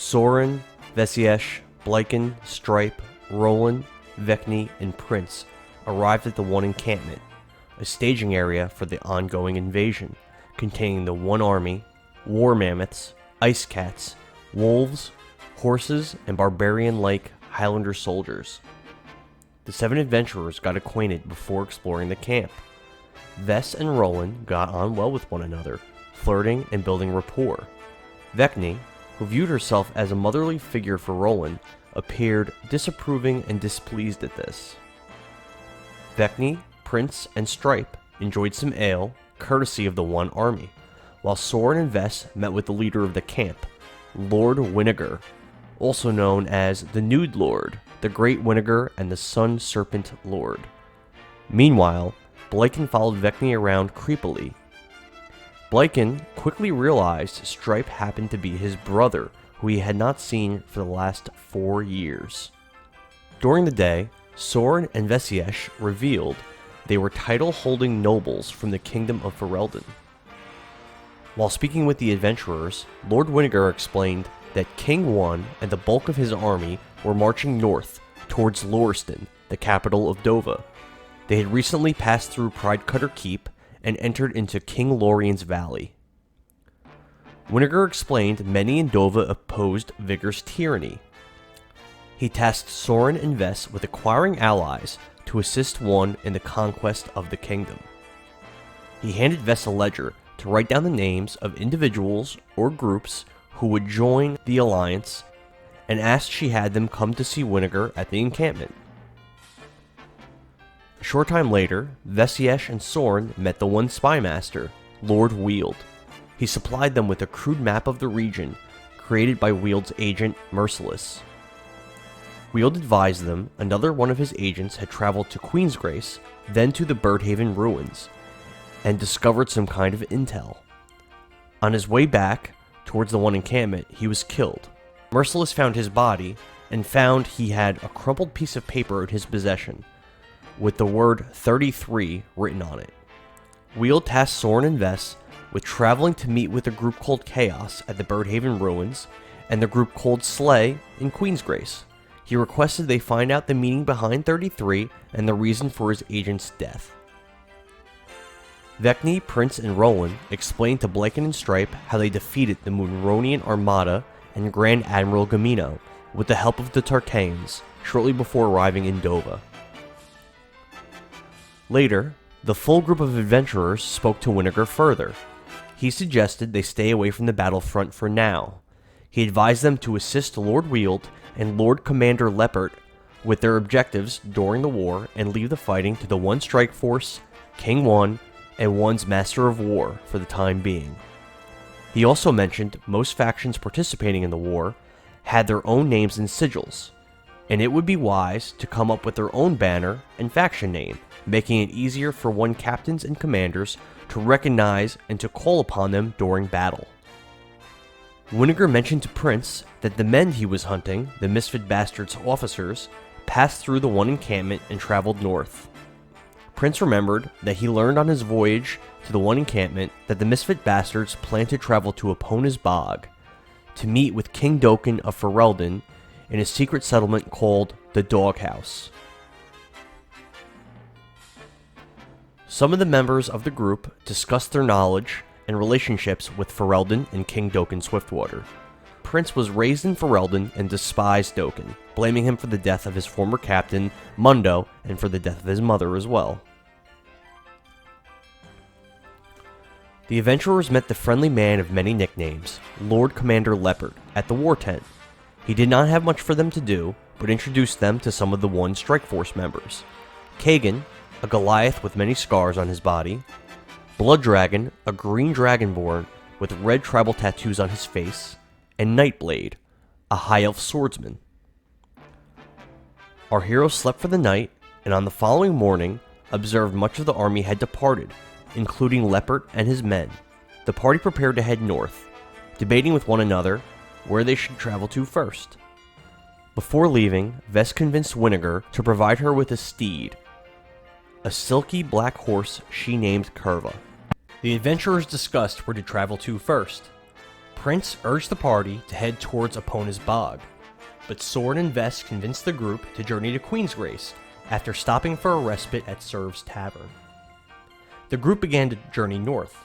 Soren, Vesiesh, Blyken, Stripe, Roland, Vecni, and Prince arrived at the One encampment, a staging area for the ongoing invasion, containing the One army, war mammoths, ice cats, wolves, horses, and barbarian-like Highlander soldiers. The 7 adventurers got acquainted before exploring the camp. Ves and Roland got on well with one another, flirting and building rapport. Vecni, who viewed herself as a motherly figure for Roland, appeared disapproving and displeased at this. Vecni, Prince, and Stripe enjoyed some ale, courtesy of the One army, while Soren and Ves met with the leader of the camp, Lord Winnegar, also known as the Nude Lord, the Great Winnegar, and the Sun Serpent Lord. Meanwhile, Blyken followed Vecni around creepily. Blyken quickly realized Stripe happened to be his brother, who he had not seen for the last 4 years. During the day, Soren and Vesiesh revealed they were title-holding nobles from the Kingdom of Ferelden. While speaking with the adventurers, Lord Winnegar explained that King One and the bulk of his army were marching north towards Loriston, the capital of Dovah. They had recently passed through Pridecutter Keep and entered into King Lorien's Valley. Winnegar explained many in Dovah opposed Vigor's tyranny. He tasked Soren and Ves with acquiring allies to assist One in the conquest of the kingdom. He handed Ves a ledger to write down the names of individuals or groups who would join the alliance, and asked she had them come to see Winnegar at the encampment. A short time later, Vesiesh and Soren met the One spymaster, Lord Weald. He supplied them with a crude map of the region created by Weald's agent, Merciless. Weald advised them another one of his agents had traveled to Queensgrace, then to the Birdhaven ruins, and discovered some kind of intel. On his way back towards the One encampment, he was killed. Merciless found his body and found he had a crumpled piece of paper in his possession with the word 33 written on it. Weald tasked Soren and Ves with traveling to meet with a group called Chaos at the Birdhaven ruins and the group called Slay in Queensgrace. He requested they find out the meaning behind 33 and the reason for his agent's death. Vecni, Prince, and Roland explained to Blyken and Stripe how they defeated the Munronian Armada and Grand Admiral Gamino with the help of the Tarkaans shortly before arriving in Dovah. Later, the full group of adventurers spoke to Winnegar further. He suggested they stay away from the battlefront for now. He advised them to assist Lord Weald and Lord Commander Leopard with their objectives during the war and leave the fighting to the One Strike Force, King One, and One's Master of War for the time being. He also mentioned most factions participating in the war had their own names and sigils, and it would be wise to come up with their own banner and faction name, making it easier for One captains and commanders to recognize and to call upon them during battle. Winnegar mentioned to Prince that the men he was hunting, the Misfit Bastards officers, passed through the One encampment and traveled north. Prince remembered that he learned on his voyage to the One encampment that the Misfit Bastards planned to travel to Epona's Bog to meet with King Dokkan of Ferelden in a secret settlement called the Doghouse. Some of the members of the group discussed their knowledge and relationships with Ferelden and King Dokkan Swiftwater. Prince was raised in Ferelden and despised Dokkan, blaming him for the death of his former captain, Mundo, and for the death of his mother as well. The adventurers met the friendly man of many nicknames, Lord Commander Leopard, at the war tent. He did not have much for them to do, but introduced them to some of the One Strike Force members. Kagan, a Goliath with many scars on his body, Blood Dragon, a green dragonborn with red tribal tattoos on his face, and Nightblade, a high elf swordsman. Our heroes slept for the night, and on the following morning, observed much of the army had departed, including Leopard and his men. The party prepared to head north, debating with one another where they should travel to first. Before leaving, Ves convinced Winnegar to provide her with a steed, a silky black horse she named Curva. The adventurers discussed where to travel to first. Prince urged the party to head towards Epona's Bog, but Soren and Vess convinced the group to journey to Queensgrace after stopping for a respite at Serv's Tavern. The group began to journey north.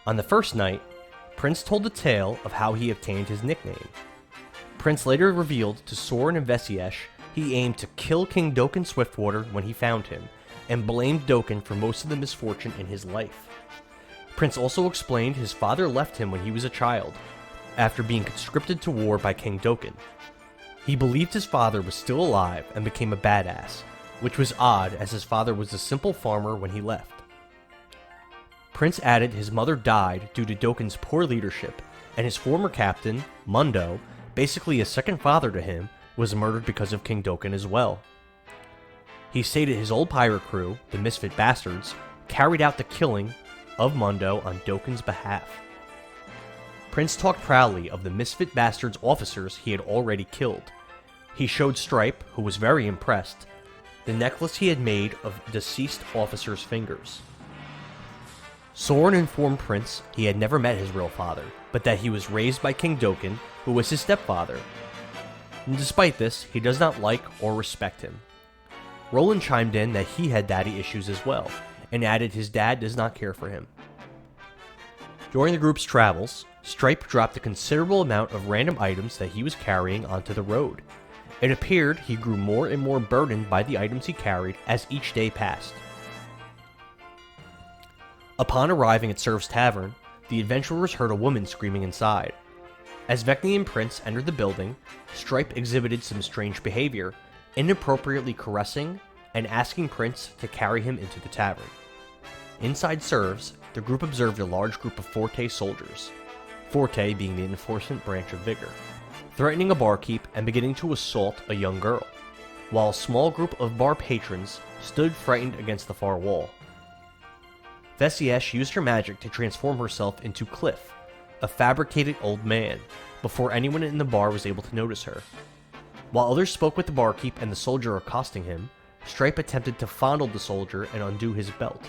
On the first night, Prince told the tale of how he obtained his nickname. Prince later revealed to Soren and Vesiesh he aimed to kill King Dokkan Swiftwater when he found him, and blamed Dokkan for most of the misfortune in his life. Prince also explained his father left him when he was a child, after being conscripted to war by King Dokkan. He believed his father was still alive and became a badass, which was odd as his father was a simple farmer when he left. Prince added his mother died due to Dokkan's poor leadership, and his former captain, Mundo, basically a second father to him, was murdered because of King Dokkan as well. He stated his old pirate crew, the Misfit Bastards, carried out the killing of Mundo on Dokkan's behalf. Prince talked proudly of the Misfit Bastards officers he had already killed. He showed Stripe, who was very impressed, the necklace he had made of deceased officers' fingers. Soren informed Prince he had never met his real father, but that he was raised by King Dokkan, who was his stepfather. And despite this, he does not like or respect him. Roland chimed in that he had daddy issues as well, and added his dad does not care for him. During the group's travels, Stripe dropped a considerable amount of random items that he was carrying onto the road. It appeared he grew more and more burdened by the items he carried as each day passed. Upon arriving at Serv's Tavern, the adventurers heard a woman screaming inside. As Vecni and Prince entered the building, Stripe exhibited some strange behavior, inappropriately caressing and asking Prince to carry him into the tavern. Inside Serv's, the group observed a large group of Forte soldiers, Forte being the enforcement branch of Vigor, threatening a barkeep and beginning to assault a young girl, while a small group of bar patrons stood frightened against the far wall. Vesiesh used her magic to transform herself into Cliff, a fabricated old man, before anyone in the bar was able to notice her. While others spoke with the barkeep and the soldier accosting him, Stripe attempted to fondle the soldier and undo his belt.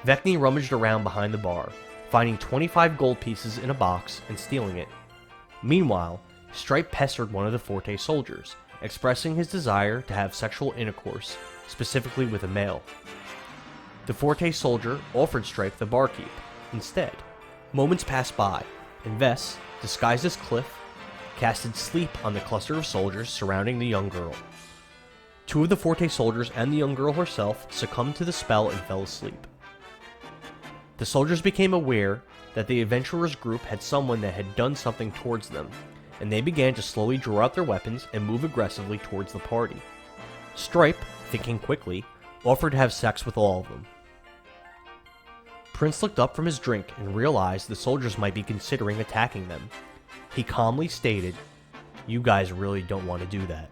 Vecni rummaged around behind the bar, finding 25 gold pieces in a box and stealing it. Meanwhile, Stripe pestered one of the Forte soldiers, expressing his desire to have sexual intercourse, specifically with a male. The Forte soldier offered Stripe the barkeep instead. Moments passed by, and Vess, disguised as Cliff, casted sleep on the cluster of soldiers surrounding the young girl. Two of the Forte soldiers and the young girl herself succumbed to the spell and fell asleep. The soldiers became aware that the adventurers group had someone that had done something towards them, and they began to slowly draw out their weapons and move aggressively towards the party. Stripe, thinking quickly, offered to have sex with all of them. Prince looked up from his drink and realized the soldiers might be considering attacking them. He calmly stated, "You guys really don't want to do that."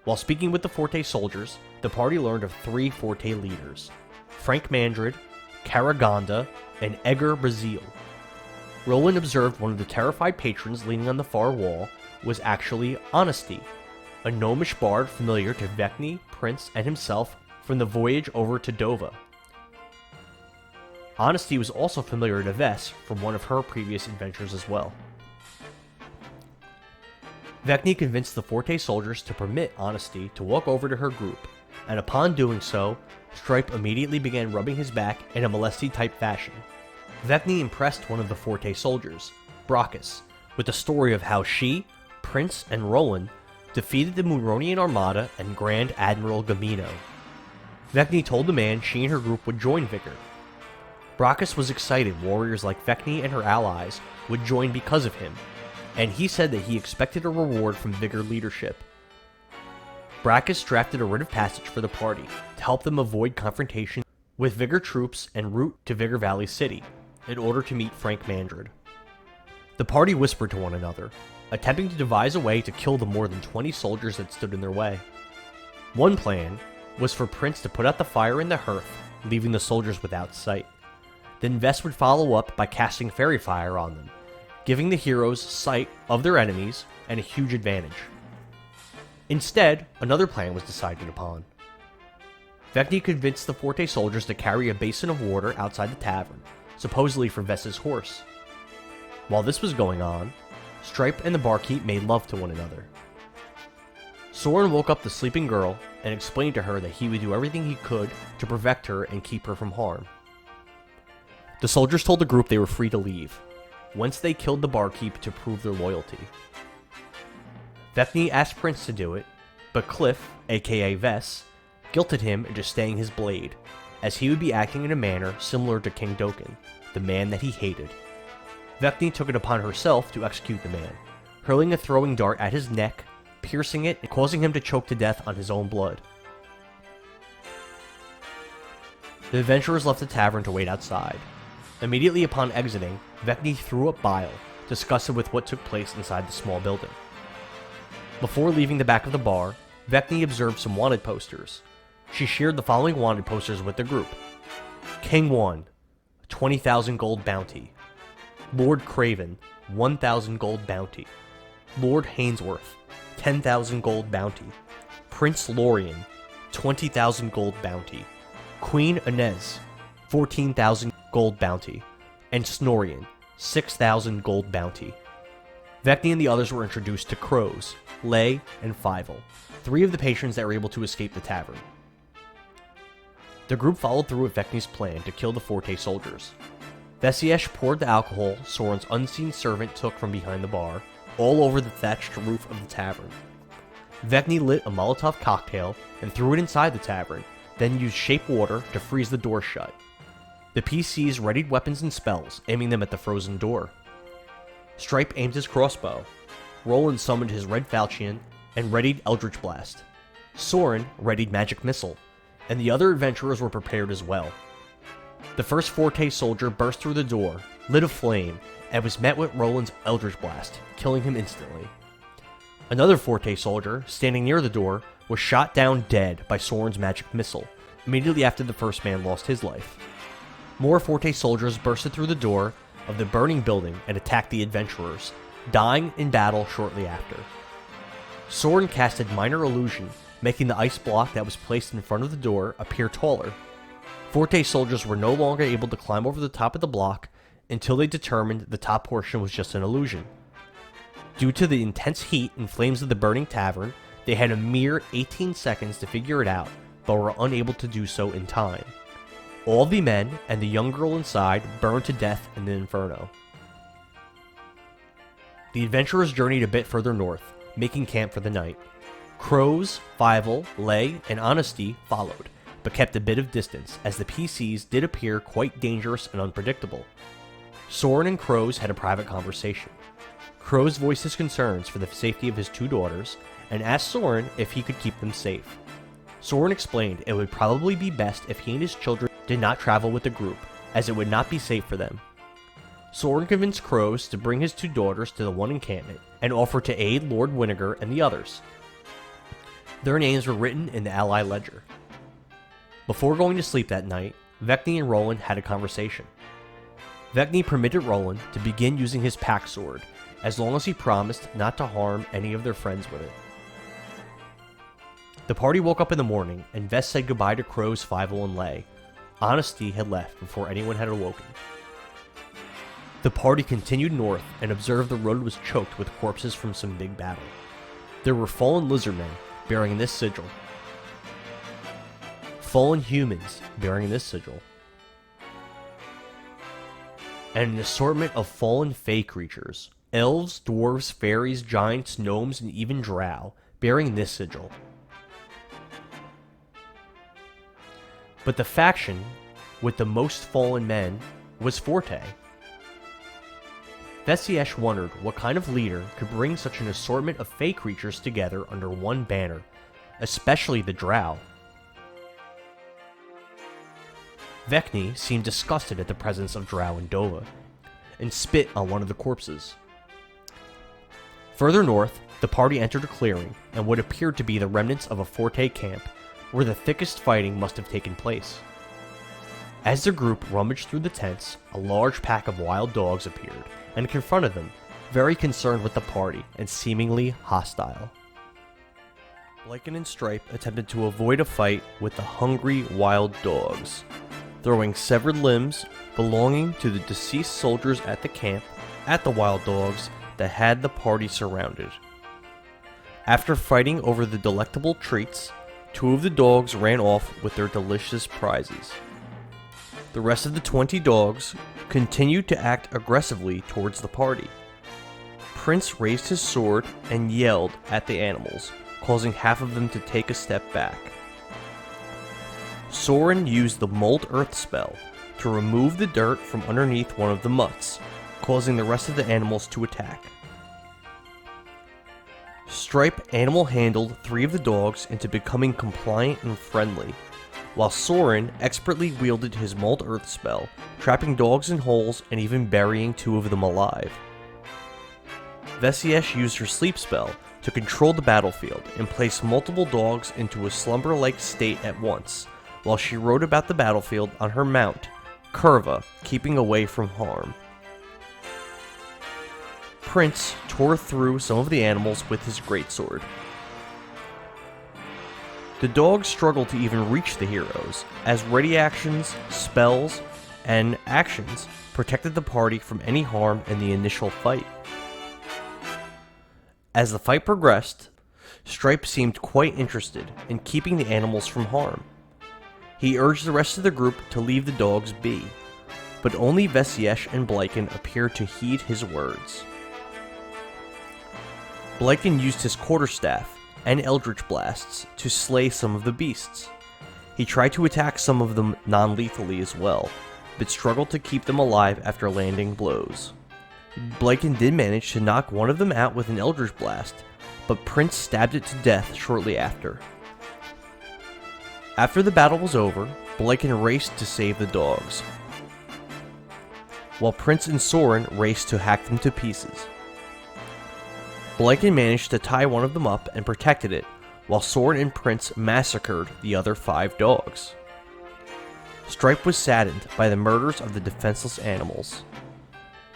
While speaking with the Forte soldiers, the party learned of 3 Forte leaders, Frank Mandred, Karagonda, and Edgar Brazil. Roland observed one of the terrified patrons leaning on the far wall was actually Honesty, a gnomish bard familiar to Vecni, Prince, and himself from the voyage over to Dovah. Honesty was also familiar to Vess from one of her previous adventures as well. Vecni convinced the Forte soldiers to permit Honesty to walk over to her group, and upon doing so, Stripe immediately began rubbing his back in a molesty-type fashion. Vecni impressed one of the Forte soldiers, Brachus, with the story of how she, Prince, and Roland defeated the Muronian Armada and Grand Admiral Gamino. Vecni told the man she and her group would join Vigor. Brachus was excited warriors like Vecni and her allies would join because of him, and he said that he expected a reward from Vigor leadership. Brachus drafted a writ of passage for the party to help them avoid confrontation with Vigor troops en route to Vigor Valley City, in order to meet Frank Mandred. The party whispered to one another, attempting to devise a way to kill the more than 20 soldiers that stood in their way. One plan was for Prince to put out the fire in the hearth, leaving the soldiers without sight. Then Vess would follow up by casting fairy fire on them, giving the heroes sight of their enemies and a huge advantage. Instead, another plan was decided upon. Vecni convinced the Forte soldiers to carry a basin of water outside the tavern, supposedly for Vess's horse. While this was going on, Stripe and the barkeep made love to one another. Soren woke up the sleeping girl and explained to her that he would do everything he could to protect her and keep her from harm. The soldiers told the group they were free to leave, whence they killed the barkeep to prove their loyalty. Vecni asked Prince to do it, but Cliff, aka Vess, guilted him into staying his blade, as he would be acting in a manner similar to King Doken, the man that he hated. Vecni took it upon herself to execute the man, hurling a throwing dart at his neck, piercing it and causing him to choke to death on his own blood. The adventurers left the tavern to wait outside. Immediately upon exiting, Vecni threw up bile, disgusted with what took place inside the small building. Before leaving the back of the bar, Vecni observed some wanted posters. She shared the following wanted posters with the group. King 1, 20,000 gold bounty. Lord Craven, 1,000 gold bounty. Lord Hainsworth, 10,000 gold bounty. Prince Lorien, 20,000 gold bounty. Queen Inez, 14,000 gold bounty. And Snorian, 6,000 gold bounty. Vecni and the others were introduced to Crows, Lay, and Fievel, 3 of the patrons that were able to escape the tavern. The group followed through with Vecni's plan to kill the Forte soldiers. Vesiesh poured the alcohol Soren's unseen servant took from behind the bar all over the thatched roof of the tavern. Vecni lit a Molotov cocktail and threw it inside the tavern, then used shape water to freeze the door shut. The PCs readied weapons and spells, aiming them at the frozen door. Stripe aimed his crossbow. Roland summoned his red falchion and readied Eldritch Blast. Soren readied Magic Missile, and the other adventurers were prepared as well. The first Forte soldier burst through the door, lit a flame, and was met with Roland's Eldritch Blast, killing him instantly. Another Forte soldier, standing near the door, was shot down dead by Soren's Magic Missile, immediately after the first man lost his life. More Forte soldiers bursted through the door of the burning building and attacked the adventurers, dying in battle shortly after. Soren casted Minor Illusion, making the ice block that was placed in front of the door appear taller. Forte soldiers were no longer able to climb over the top of the block until they determined the top portion was just an illusion. Due to the intense heat and flames of the burning tavern, they had a mere 18 seconds to figure it out, but were unable to do so in time. All the men and the young girl inside burned to death in the inferno. The adventurers journeyed a bit further north, making camp for the night. Crows, Fievel, Lay, and Honesty followed, but kept a bit of distance, as the PCs did appear quite dangerous and unpredictable. Soren and Crows had a private conversation. Crows voiced his concerns for the safety of his 2 daughters, and asked Soren if he could keep them safe. Soren explained it would probably be best if he and his children did not travel with the group, as it would not be safe for them. Soren convinced Crows to bring his 2 daughters to the one encampment, and offered to aid Lord Winnegar and the others. Their names were written in the ally ledger. Before going to sleep that night, Vecni and Roland had a conversation. Vecni permitted Roland to begin using his pack sword, as long as he promised not to harm any of their friends with it. The party woke up in the morning, and Vess said goodbye to Crows, Fievel, and Lay. Honesty had left before anyone had awoken. The party continued north and observed the road was choked with corpses from some big battle. There were fallen lizardmen bearing this sigil, fallen humans bearing this sigil, and an assortment of fallen fey creatures, elves, dwarves, fairies, giants, gnomes, and even drow, bearing this sigil. But the faction with the most fallen men was Forte. Vesiesh wondered what kind of leader could bring such an assortment of fey creatures together under one banner, especially the drow. Vecni seemed disgusted at the presence of drow in Dovah, and spit on one of the corpses. Further north, the party entered a clearing and what appeared to be the remnants of a Forte camp, where the thickest fighting must have taken place. As the group rummaged through the tents, a large pack of wild dogs appeared and confronted them, very concerned with the party and seemingly hostile. Lycan and Stripe attempted to avoid a fight with the hungry wild dogs, throwing severed limbs belonging to the deceased soldiers at the camp at the wild dogs that had the party surrounded. After fighting over the delectable treats, 2 of the dogs ran off with their delicious prizes. The rest of the 20 dogs continued to act aggressively towards the party. Prince raised his sword and yelled at the animals, causing half of them to take a step back. Soren used the Mold Earth spell to remove the dirt from underneath one of the mutts, causing the rest of the animals to attack. Stripe animal handled 3 of the dogs into becoming compliant and friendly, while Soren expertly wielded his Mold Earth spell, trapping dogs in holes and even burying 2 of them alive. Vesiesh used her sleep spell to control the battlefield and place multiple dogs into a slumber-like state at once, while she rode about the battlefield on her mount, Curva, keeping away from harm. Prince tore through some of the animals with his greatsword. The dogs struggled to even reach the heroes, as ready actions, spells, and actions protected the party from any harm in the initial fight. As the fight progressed, Stripe seemed quite interested in keeping the animals from harm. He urged the rest of the group to leave the dogs be, but only Vesiesh and Blyken appeared to heed his words. Blyken used his quarterstaff and eldritch blasts to slay some of the beasts. He tried to attack some of them non-lethally as well, but struggled to keep them alive after landing blows. Blyken did manage to knock one of them out with an eldritch blast, but Prince stabbed it to death shortly after. After the battle was over, Blyken raced to save the dogs, while Prince and Soren raced to hack them to pieces. Blyken managed to tie one of them up and protected it, while Soren and Prince massacred the other 5 dogs. Stripe was saddened by the murders of the defenseless animals.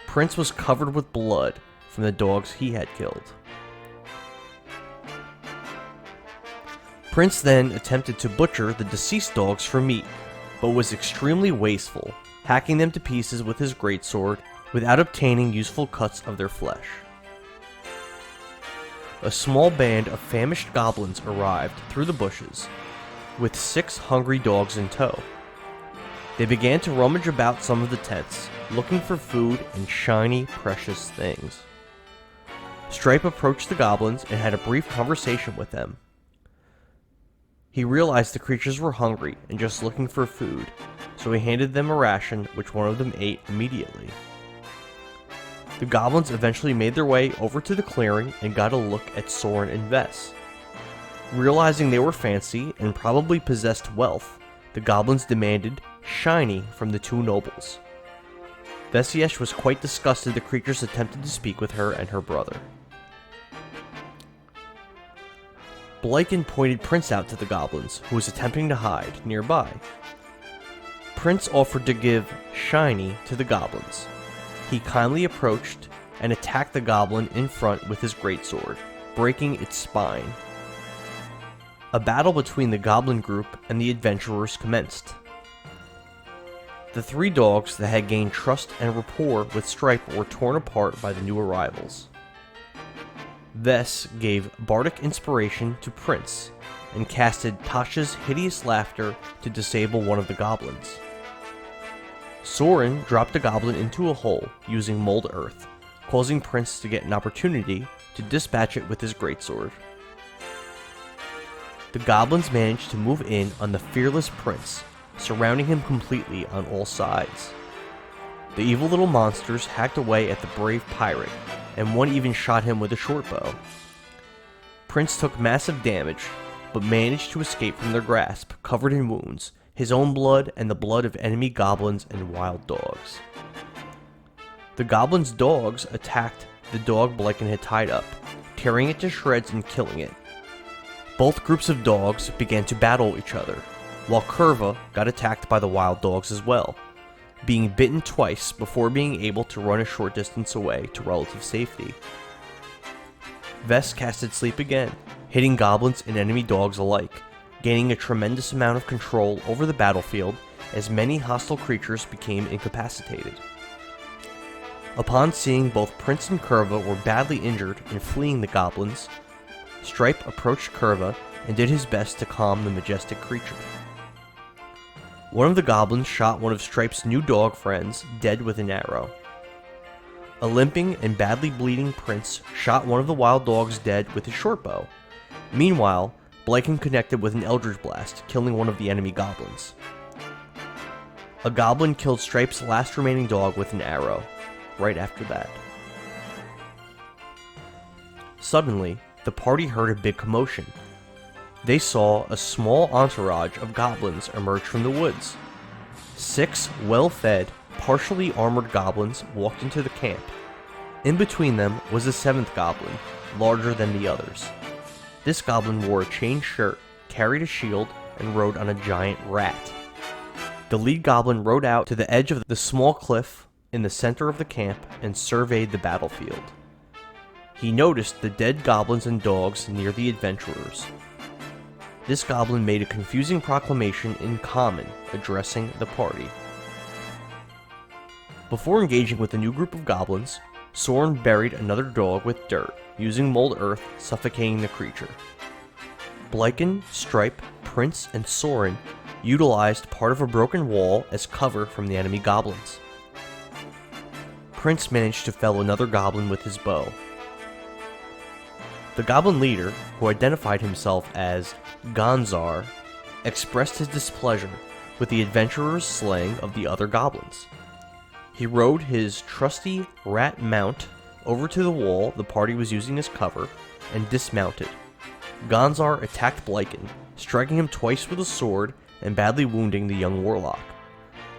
Prince was covered with blood from the dogs he had killed. Prince then attempted to butcher the deceased dogs for meat, but was extremely wasteful, hacking them to pieces with his greatsword without obtaining useful cuts of their flesh. A small band of famished goblins arrived through the bushes, with 6 hungry dogs in tow. They began to rummage about some of the tents, looking for food and shiny, precious things. Stripe approached the goblins and had a brief conversation with them. He realized the creatures were hungry and just looking for food, so he handed them a ration, which one of them ate immediately. The goblins eventually made their way over to the clearing and got a look at Soren and Ves. Realizing they were fancy and probably possessed wealth, the goblins demanded shiny from the 2 nobles. Vesiesh was quite disgusted the creatures attempted to speak with her and her brother. Blyken pointed Prince out to the goblins, who was attempting to hide nearby. Prince offered to give shiny to the goblins. He kindly approached and attacked the goblin in front with his greatsword, breaking its spine. A battle between the goblin group and the adventurers commenced. The 3 dogs that had gained trust and rapport with Stripe were torn apart by the new arrivals. Ves gave bardic inspiration to Prince and casted Tasha's hideous laughter to disable one of the goblins. Soren dropped a goblin into a hole using Mold Earth, causing Prince to get an opportunity to dispatch it with his greatsword. The goblins managed to move in on the fearless Prince, surrounding him completely on all sides. The evil little monsters hacked away at the brave pirate, and one even shot him with a short bow. Prince took massive damage, but managed to escape from their grasp, covered in wounds, his own blood and the blood of enemy goblins and wild dogs. The goblins' dogs attacked the dog Blyken had tied up, tearing it to shreds and killing it. Both groups of dogs began to battle each other, while Curva got attacked by the wild dogs as well, being bitten twice before being able to run a short distance away to relative safety. Ves casted Sleep again, hitting goblins and enemy dogs alike, gaining a tremendous amount of control over the battlefield as many hostile creatures became incapacitated. Upon seeing both Prince and Curva were badly injured and fleeing the goblins, Stripe approached Curva and did his best to calm the majestic creature. One of the goblins shot one of Stripe's new dog friends dead with an arrow. A limping and badly bleeding Prince shot one of the wild dogs dead with his short bow. Meanwhile, Blyken connected with an Eldritch Blast, killing one of the enemy goblins. A goblin killed Stripe's last remaining dog with an arrow, right after that. Suddenly, the party heard a big commotion. They saw a small entourage of goblins emerge from the woods. 6 well-fed, partially armored goblins walked into the camp. In between them was a 7th goblin, larger than the others. This goblin wore a chain shirt, carried a shield, and rode on a giant rat. The lead goblin rode out to the edge of the small cliff in the center of the camp and surveyed the battlefield. He noticed the dead goblins and dogs near the adventurers. This goblin made a confusing proclamation in Common, addressing the party. Before engaging with the new group of goblins, Soren buried another dog with dirt, using mold earth, suffocating the creature. Blyken, Stripe, Prince, and Soren utilized part of a broken wall as cover from the enemy goblins. Prince managed to fell another goblin with his bow. The goblin leader, who identified himself as Gonzar, expressed his displeasure with the adventurers' slaying of the other goblins. He rode his trusty rat mount over to the wall the party was using as cover and dismounted. Gonzar attacked Blyken, striking him twice with a sword and badly wounding the young warlock.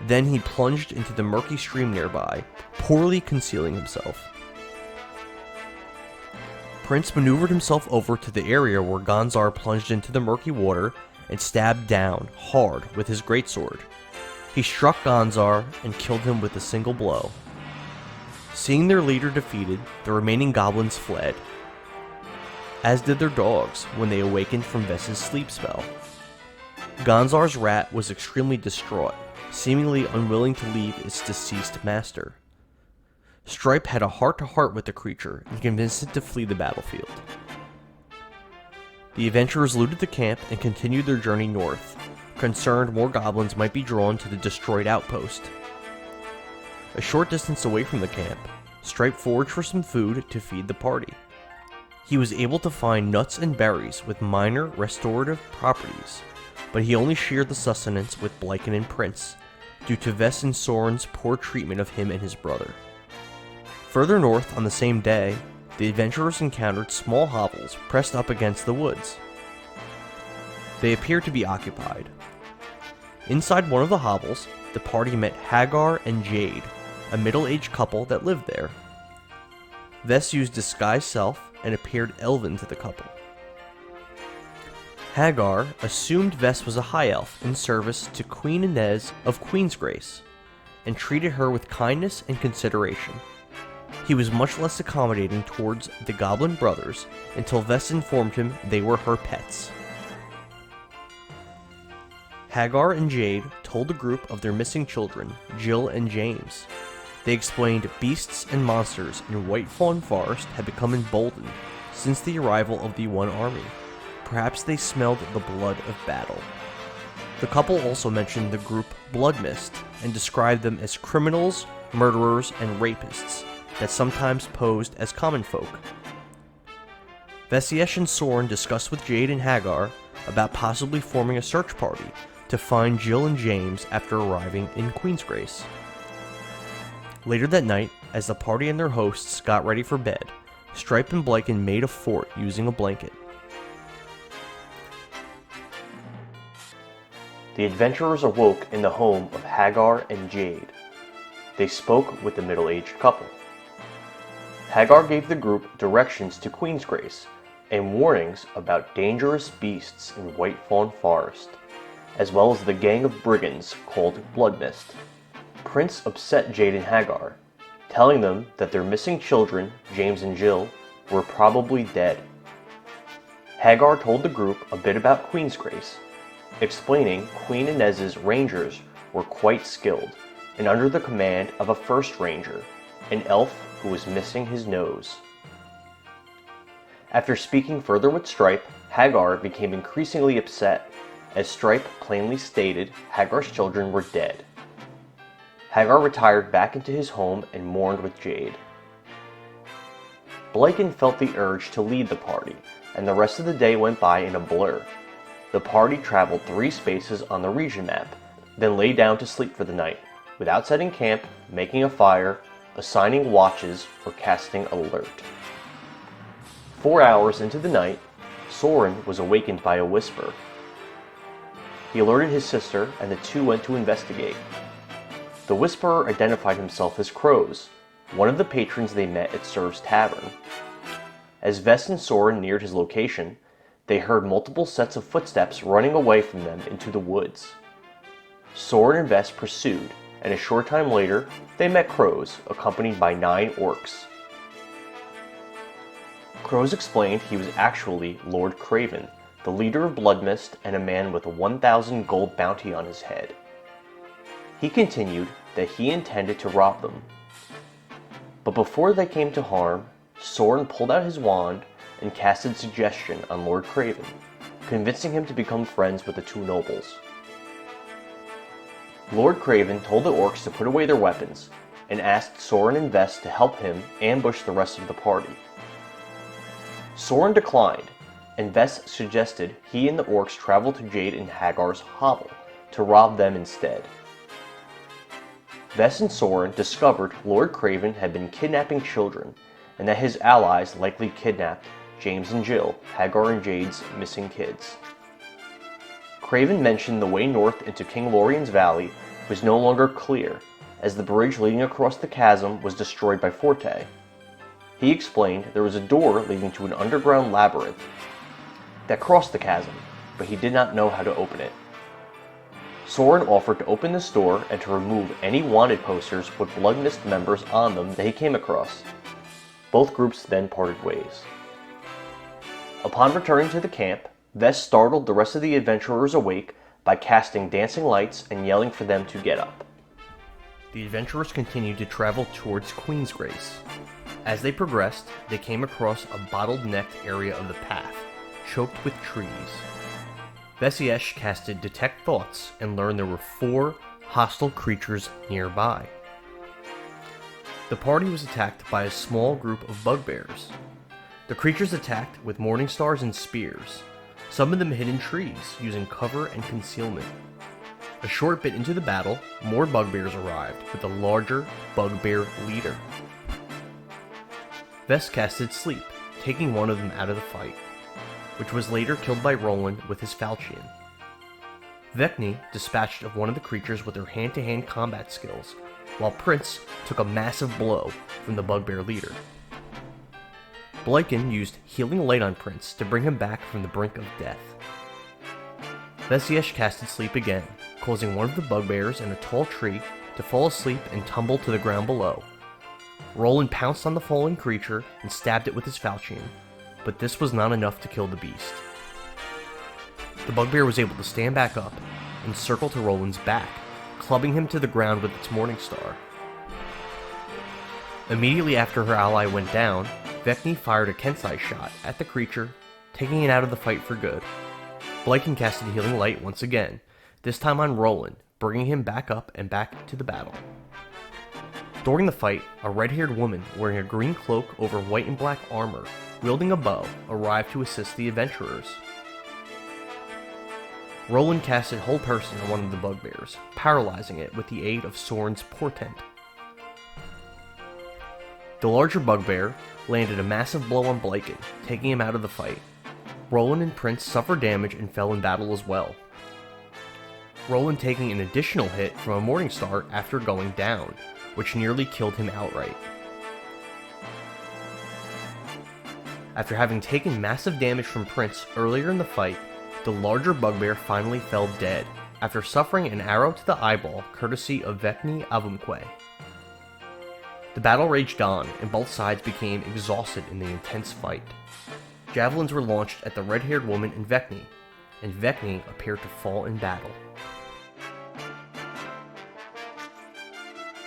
Then he plunged into the murky stream nearby, poorly concealing himself. Prince maneuvered himself over to the area where Gonzar plunged into the murky water and stabbed down hard with his greatsword. He struck Gonzar and killed him with a single blow. Seeing their leader defeated, the remaining goblins fled, as did their dogs when they awakened from Vess's sleep spell. Gonzar's rat was extremely distraught, seemingly unwilling to leave its deceased master. Stripe had a heart-to-heart with the creature and convinced it to flee the battlefield. The adventurers looted the camp and continued their journey north, concerned more goblins might be drawn to the destroyed outpost. A short distance away from the camp, Stripe foraged for some food to feed the party. He was able to find nuts and berries with minor restorative properties, but he only shared the sustenance with Blyken and Prince, due to Vess and Soren's poor treatment of him and his brother. Further north on the same day, the adventurers encountered small hovels pressed up against the woods. They appeared to be occupied. Inside one of the hovels, the party met Hagar and Jade, a middle-aged couple that lived there. Vess used disguise self and appeared elven to the couple. Hagar assumed Vess was a high elf in service to Queen Inez of Queensgrace, and treated her with kindness and consideration. He was much less accommodating towards the goblin brothers until Vess informed him they were her pets. Hagar and Jade told the group of their missing children, Jill and James. They explained beasts and monsters in White Fawn Forest had become emboldened since the arrival of the One Army. Perhaps they smelled the blood of battle. The couple also mentioned the group Blood Mist and described them as criminals, murderers, and rapists that sometimes posed as common folk. Vessiesh and Soren discussed with Jade and Hagar about possibly forming a search party to find Jill and James after arriving in Queensgrace. Later that night, as the party and their hosts got ready for bed, Stripe and Blyken made a fort using a blanket. The adventurers awoke in the home of Hagar and Jade. They spoke with the middle-aged couple. Hagar gave the group directions to Queensgrace and warnings about dangerous beasts in White Fawn Forest, as well as the gang of brigands called Blood Mist. Prince upset Jade and Hagar, telling them that their missing children, James and Jill, were probably dead. Hagar told the group a bit about Queensgrace, explaining Queen Inez's rangers were quite skilled and under the command of a first ranger, an elf who was missing his nose. After speaking further with Stripe, Hagar became increasingly upset, as Stripe plainly stated Hagar's children were dead. Hagar retired back into his home and mourned with Jade. Blyken felt the urge to lead the party, and the rest of the day went by in a blur. The party traveled 3 spaces on the region map, then lay down to sleep for the night, without setting camp, making a fire, assigning watches, or casting alert. 4 hours into the night, Soren was awakened by a whisper. He alerted his sister, and the two went to investigate. The whisperer identified himself as Crows, one of the patrons they met at Serv's Tavern. As Vess and Soren neared his location, they heard multiple sets of footsteps running away from them into the woods. Soren and Vess pursued, and a short time later, they met Crows, accompanied by 9 orcs. Crows explained he was actually Lord Craven, the leader of Bloodmist and a man with a 1,000 gold bounty on his head. He continued that he intended to rob them. But before they came to harm, Soren pulled out his wand and casted suggestion on Lord Craven, convincing him to become friends with the 2 nobles. Lord Craven told the orcs to put away their weapons, and asked Soren and Vess to help him ambush the rest of the party. Soren declined, and Vess suggested he and the orcs travel to Jade and Hagar's hovel to rob them instead. Vess and Soren discovered Lord Craven had been kidnapping children, and that his allies likely kidnapped James and Jill, Hagar and Jade's missing kids. Craven mentioned the way north into King Lorien's Valley was no longer clear, as the bridge leading across the chasm was destroyed by Forte. He explained there was a door leading to an underground labyrinth that crossed the chasm, but he did not know how to open it. Soren offered to open this door and to remove any wanted posters with Bloodmist members on them that he came across. Both groups then parted ways. Upon returning to the camp, Vess startled the rest of the adventurers awake by casting dancing lights and yelling for them to get up. The adventurers continued to travel towards Queensgrace. As they progressed, they came across a bottled-necked area of the path, choked with trees. Vesiesh casted Detect Thoughts and learned there were 4 hostile creatures nearby. The party was attacked by a small group of bugbears. The creatures attacked with morning stars and spears, some of them hid in trees, using cover and concealment. A short bit into the battle, more bugbears arrived, with a larger bugbear leader. Vess casted Sleep, taking one of them out of the fight, which was later killed by Roland with his falchion. Vecni dispatched of one of the creatures with her hand-to-hand combat skills, while Prince took a massive blow from the bugbear leader. Blyken used Healing Light on Prince to bring him back from the brink of death. Vesiesh casted Sleep again, causing one of the bugbears in a tall tree to fall asleep and tumble to the ground below. Roland pounced on the fallen creature and stabbed it with his falchion, but this was not enough to kill the beast. The bugbear was able to stand back up and circle to Roland's back, clubbing him to the ground with its morning star. Immediately after her ally went down, Vecni fired a Kensai shot at the creature, taking it out of the fight for good. Blyken casted Healing Light once again, this time on Roland, bringing him back up and back to the battle. During the fight, a red-haired woman wearing a green cloak over white and black armor, wielding a bow, arrived to assist the adventurers. Roland casted Whole Person on one of the bugbears, paralyzing it with the aid of Soren's Portent. The larger bugbear landed a massive blow on Blyken, taking him out of the fight. Roland and Prince suffered damage and fell in battle as well. Roland taking an additional hit from a Morningstar after going down, which nearly killed him outright. After having taken massive damage from Prince earlier in the fight, the larger bugbear finally fell dead, after suffering an arrow to the eyeball courtesy of Vecni Avumque. The battle raged on, and both sides became exhausted in the intense fight. Javelins were launched at the red-haired woman and Vecni appeared to fall in battle.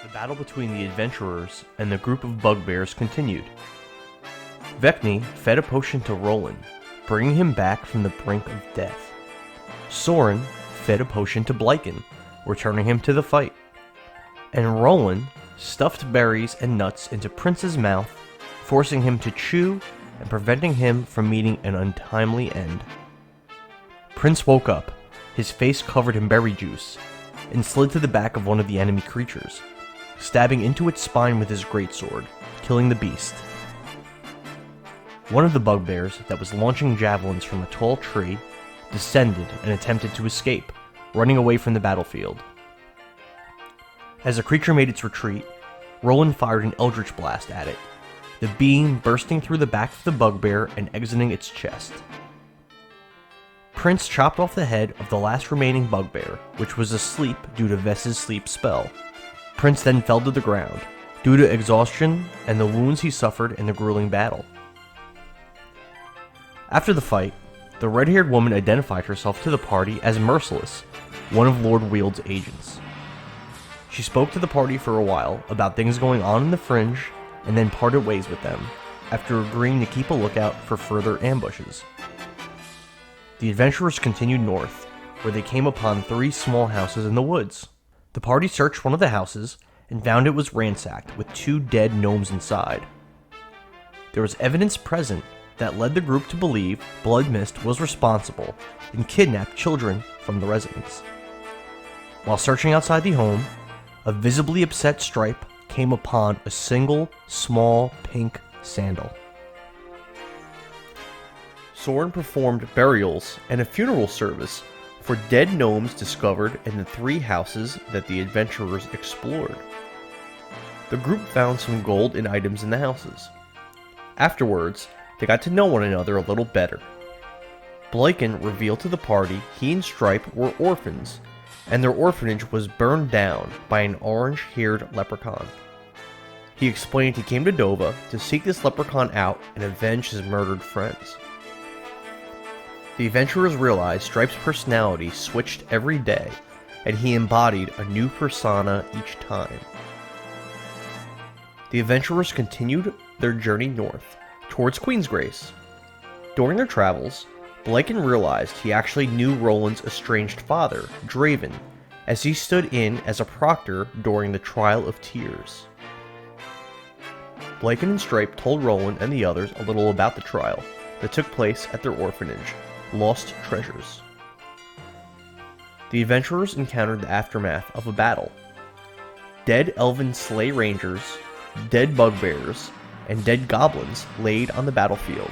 The battle between the adventurers and the group of bugbears continued. Vecni fed a potion to Roland, bringing him back from the brink of death. Soren fed a potion to Blyken, returning him to the fight. And Roland stuffed berries and nuts into Prince's mouth, forcing him to chew and preventing him from meeting an untimely end. Prince woke up, his face covered in berry juice, and slid to the back of one of the enemy creatures, stabbing into its spine with his greatsword, killing the beast. One of the bugbears that was launching javelins from a tall tree descended and attempted to escape, running away from the battlefield. As the creature made its retreat, Roland fired an eldritch blast at it, the beam bursting through the back of the bugbear and exiting its chest. Prince chopped off the head of the last remaining bugbear, which was asleep due to Vess's sleep spell. Prince then fell to the ground, due to exhaustion and the wounds he suffered in the grueling battle. After the fight, the red-haired woman identified herself to the party as Merciless, one of Lord Wield's agents. She spoke to the party for a while about things going on in the Fringe, and then parted ways with them, after agreeing to keep a lookout for further ambushes. The adventurers continued north, where they came upon 3 small houses in the woods. The party searched one of the houses, and found it was ransacked with 2 dead gnomes inside. There was evidence present that led the group to believe Bloodmist was responsible and kidnapped children from the residents. While searching outside the home, a visibly upset Stripe came upon a single, small, pink sandal. Soren performed burials and a funeral service for dead gnomes discovered in the 3 houses that the adventurers explored. The group found some gold and items in the houses. Afterwards, they got to know one another a little better. Blyken revealed to the party he and Stripe were orphans, and their orphanage was burned down by an orange-haired leprechaun. He explained he came to Dovah to seek this leprechaun out and avenge his murdered friends. The adventurers realized Stripe's personality switched every day, and he embodied a new persona each time. The adventurers continued their journey north, towards Queensgrace. During their travels, Blyken realized he actually knew Roland's estranged father, Draven, as he stood in as a proctor during the Trial of Tears. Blyken and Stripe told Roland and the others a little about the trial that took place at their orphanage, Lost Treasures. The adventurers encountered the aftermath of a battle. Dead elven sleigh rangers, dead bugbears, and dead goblins laid on the battlefield.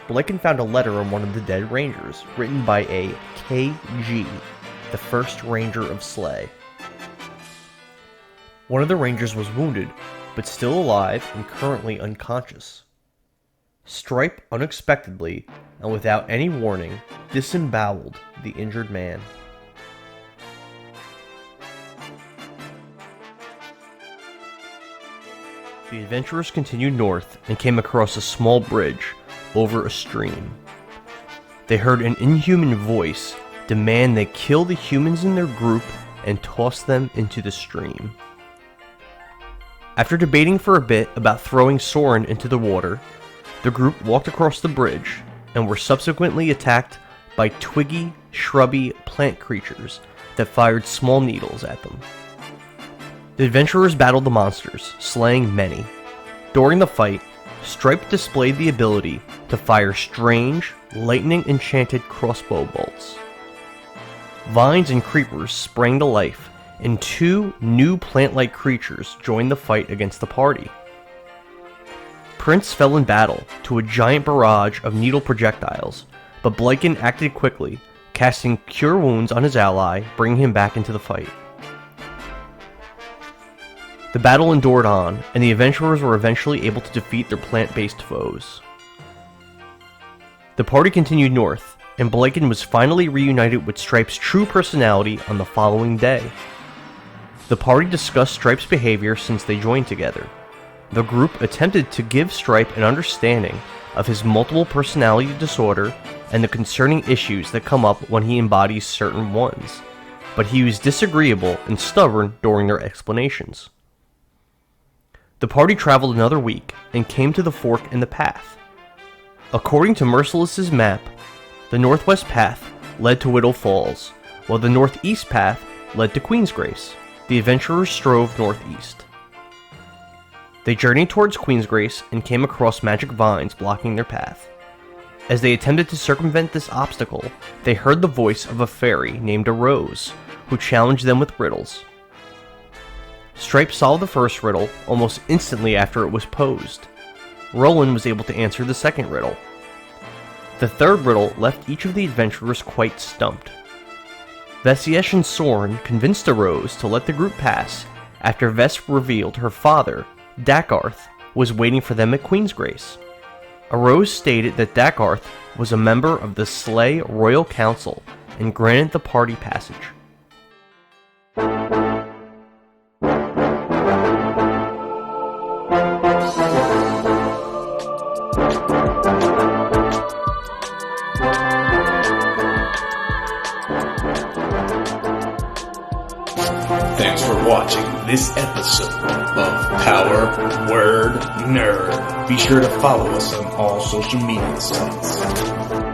Blyken found a letter on one of the dead rangers, written by a KG, the first ranger of Sleigh. One of the rangers was wounded, but still alive and currently unconscious. Stripe unexpectedly, and without any warning, disemboweled the injured man. The adventurers continued north and came across a small bridge over a stream. They heard an inhuman voice demand they kill the humans in their group and toss them into the stream. After debating for a bit about throwing Soren into the water, the group walked across the bridge and were subsequently attacked by twiggy, shrubby plant creatures that fired small needles at them. The adventurers battled the monsters, slaying many. During the fight, Stripe displayed the ability to fire strange, lightning-enchanted crossbow bolts. Vines and creepers sprang to life, and 2 new plant-like creatures joined the fight against the party. Prince fell in battle to a giant barrage of needle projectiles, but Blyken acted quickly, casting Cure Wounds on his ally, bringing him back into the fight. The battle endured on, and the adventurers were eventually able to defeat their plant-based foes. The party continued north, and Blyken was finally reunited with Stripe's true personality on the following day. The party discussed Stripe's behavior since they joined together. The group attempted to give Stripe an understanding of his multiple personality disorder and the concerning issues that come up when he embodies certain ones, but he was disagreeable and stubborn during their explanations. The party traveled another week and came to the fork in the path. According to Merciless's map, the northwest path led to Whittle Falls, while the northeast path led to Queensgrace. The adventurers strove northeast. They journeyed towards Queensgrace and came across magic vines blocking their path. As they attempted to circumvent this obstacle, they heard the voice of a fairy named Rose, who challenged them with riddles. Stripe solved the first riddle almost instantly after it was posed. Roland was able to answer the second riddle. The third riddle left each of the adventurers quite stumped. Vesiesh and Soren convinced Rose to let the group pass after Ves revealed her father, Dakarth, was waiting for them at Queensgrace. Rose stated that Dakarth was a member of the Slay Royal Council and granted the party passage. Thanks for watching this episode of Power Word Nerd. Be sure to follow us on all social media sites.